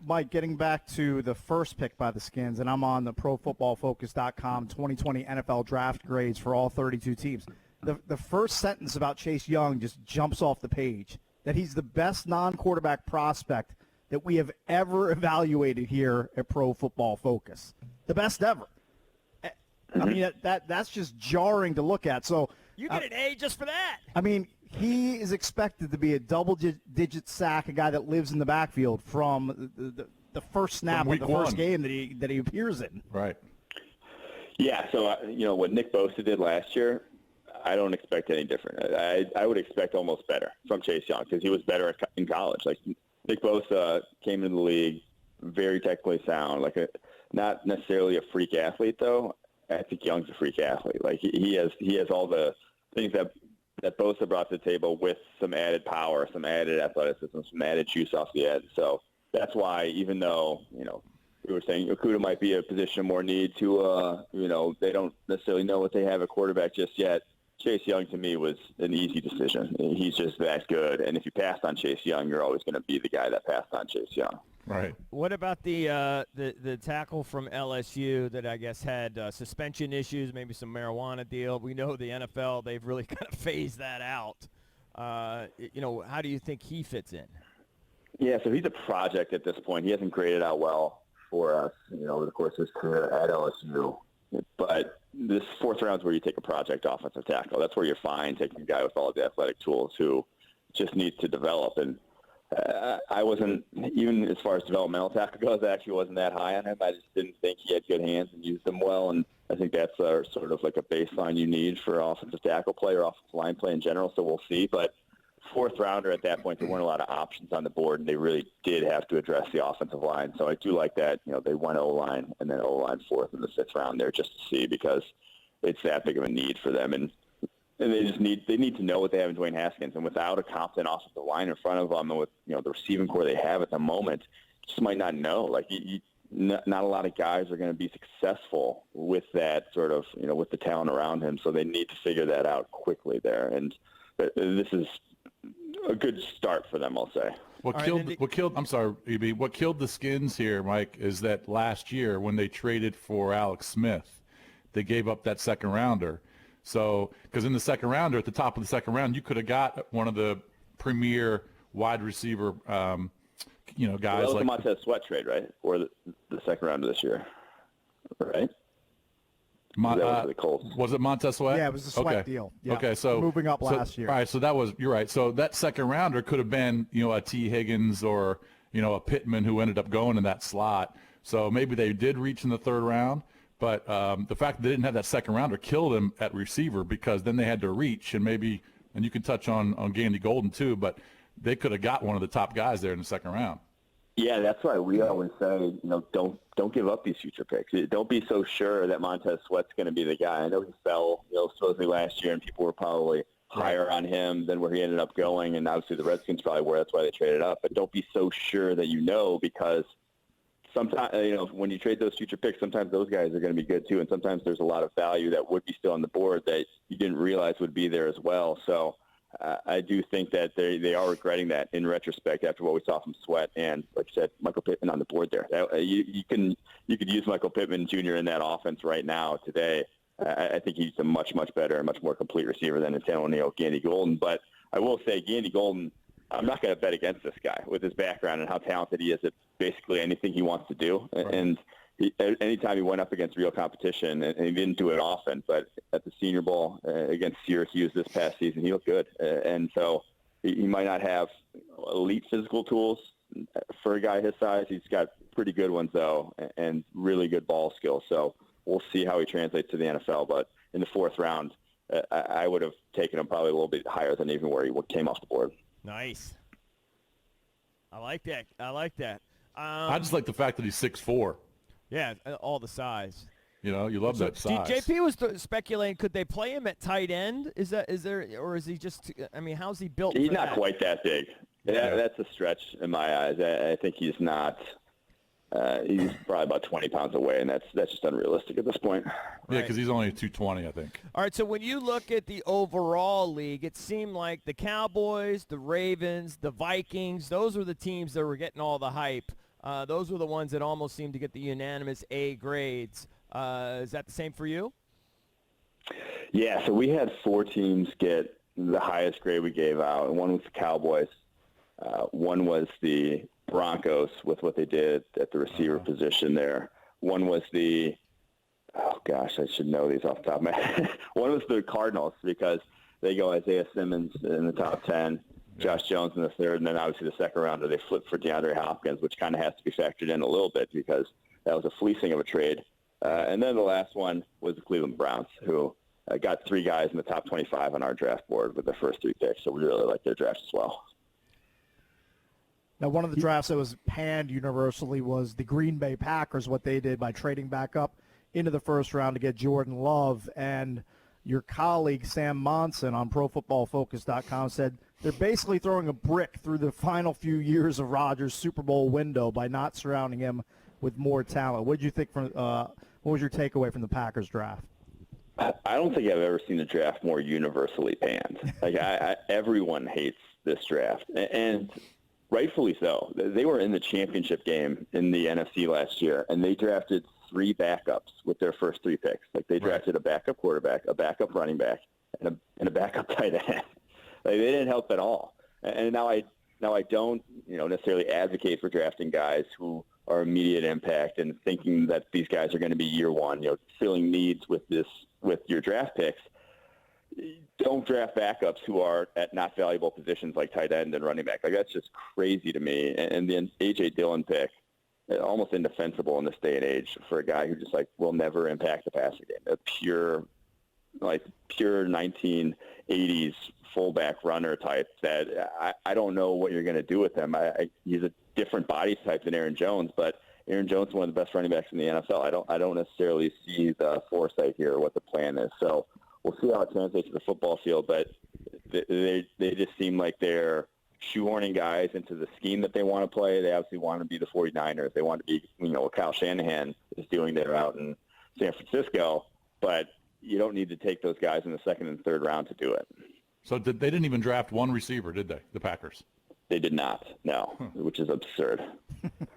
Mike, getting back to the first pick by the Skins, and I'm on the ProFootballFocus.com 2020 NFL draft grades for all 32 teams. The first sentence about Chase Young just jumps off the page, that he's the best non-quarterback prospect that we have ever evaluated here at Pro Football Focus. The best ever. I mean, that's just jarring to look at. So you get an A just for that. I mean, he is expected to be a double-digit sack, a guy that lives in the backfield from the first snap of the first game that he appears in. Right. Yeah, so, what Nick Bosa did last year, I don't expect any different. I would expect almost better from Chase Young because he was better in college. Like, Nick Bosa came into the league very technically sound, not necessarily a freak athlete, though. I think Young's a freak athlete. Like, he has all the things that Bosa brought to the table with some added power, some added athleticism, some added juice off the edge. So that's why, even though, we were saying Okudah might be a position of more need to, they don't necessarily know what they have at quarterback just yet. Chase Young, to me, was an easy decision. He's just that good. And if you passed on Chase Young, you're always going to be the guy that passed on Chase Young. Right. What about the tackle from LSU that I guess had suspension issues, maybe some marijuana deal? We know the NFL, they've really kind of phased that out. How do you think he fits in? Yeah, so he's a project at this point. He hasn't graded out well for us, over the course of his career at LSU. But this fourth round is where you take a project offensive tackle. That's where you're fine taking a guy with all the athletic tools who just needs to develop. And I wasn't, even as far as developmental tackle goes, I actually wasn't that high on him. I just didn't think he had good hands and used them well. And I think that's sort of like a baseline you need for offensive tackle play or offensive line play in general. So we'll see. But fourth rounder at that point, there weren't a lot of options on the board, and they really did have to address the offensive line. So I do like that. They went O-line and then O-line fourth in the fifth round there just to see, because it's that big of a need for them. And they just need to know what they have in Dwayne Haskins. And without a competent offensive line in front of them, and with the receiving core they have at the moment, just might not know. Like, not a lot of guys are going to be successful with that sort of, with the talent around him. So they need to figure that out quickly there. And this is a good start for them, I'll say. What killed the Skins here, Mike, is that last year when they traded for Alex Smith, they gave up that second rounder. So, because in the second rounder, at the top of the second round, you could have got one of the premier wide receiver, guys. Well, that was the Montez Sweat trade, right? Or the second round of this year, right? Was it Montez Sweat? Yeah, it was the Sweat deal. Yeah. Okay, so moving up last year. All right, so you're right. So that second rounder could have been, a T. Higgins or, a Pittman who ended up going in that slot. So maybe they did reach in the third round. But the fact that they didn't have that second rounder killed them at receiver, because then they had to reach, and you can touch on Gandy Golden too, but they could have got one of the top guys there in the second round. Yeah, that's why we always say, don't give up these future picks. Don't be so sure that Montez Sweat's going to be the guy. I know he fell, supposedly last year, and people were probably higher on him than where he ended up going, and obviously the Redskins probably were. That's why they traded up. But don't be so sure that because sometimes, when you trade those future picks, sometimes those guys are going to be good too, and sometimes there's a lot of value that would be still on the board that you didn't realize would be there as well. So I do think that they are regretting that in retrospect after what we saw from Sweat and, like you said, Michael Pittman on the board there. You could use Michael Pittman Jr. in that offense right now today. I think he's a much, much better and much more complete receiver than Antonio Gandy Golden. But I will say Gandy Golden, I'm not going to bet against this guy with his background and how talented he is at basically anything he wants to do. Right. And anytime he went up against real competition, and he didn't do it often, but at the Senior Bowl against Syracuse this past season, he looked good. And so he might not have elite physical tools for a guy his size. He's got pretty good ones, though, and really good ball skills. So we'll see how he translates to the NFL. But in the fourth round, I would have taken him probably a little bit higher than even where he came off the board. Nice. I like that. I just like the fact that he's 6'4". Yeah, all the size. You love that size. JP was speculating, could they play him at tight end? Is there, or is he just? I mean, how's he built? He's not quite that big. Yeah, that's a stretch in my eyes. I think he's not. He's probably about 20 pounds away, and that's just unrealistic at this point. Yeah, because he's only 220, I think. All right, so when you look at the overall league, it seemed like the Cowboys, the Ravens, the Vikings, those were the teams that were getting all the hype. those were the ones that almost seemed to get the unanimous A grades. Is that the same for you? Yeah, so we had 4 teams get the highest grade we gave out, and one was the Cowboys. One was the Broncos with what they did at the receiver position there. One was the I should know these off the top of my head. One was the Cardinals because they go Isaiah Simmons in the top 10, Josh Jones in the third, and then obviously the second rounder they flipped for DeAndre Hopkins, which kind of has to be factored in a little bit because that was a fleecing of a trade. And then the last one was the Cleveland Browns, who got 3 guys in the top 25 on our draft board with their first 3 picks, so we really like their draft as well. Now, one of the drafts that was panned universally was the Green Bay Packers, what they did by trading back up into the first round to get Jordan Love. And your colleague Sam Monson on ProFootballFocus.com said they're basically throwing a brick through the final few years of Rodgers' Super Bowl window by not surrounding him with more talent. What did you think what was your takeaway from the Packers draft? I don't think I've ever seen a draft more universally panned. Like everyone hates this draft, and rightfully so. They were in the championship game in the NFC last year, and they drafted 3 backups with their first 3 picks. Like they drafted a backup quarterback, a backup running back, and a backup tight end. Like they didn't help at all. And now I don't necessarily advocate for drafting guys who are immediate impact and thinking that these guys are going to be year one, filling needs with your draft picks. Don't draft backups who are at not valuable positions like tight end and running back. Like that's just crazy to me. And the A.J. Dillon pick, almost indefensible in this day and age for a guy who just will never impact the passing game. A pure 1980s fullback runner type that I don't know what you're going to do with him. He's a different body type than Aaron Jones, but Aaron Jones is one of the best running backs in the NFL. I don't necessarily see the foresight here or what the plan is. So we'll see how it translates to the football field, but they just seem like they're shoehorning guys into the scheme that they want to play. They obviously want to be the 49ers. They want to be, what Kyle Shanahan is doing there out in San Francisco, but you don't need to take those guys in the second and third round to do it. So they didn't even draft one receiver, did they, the Packers? They did not, no, which is absurd.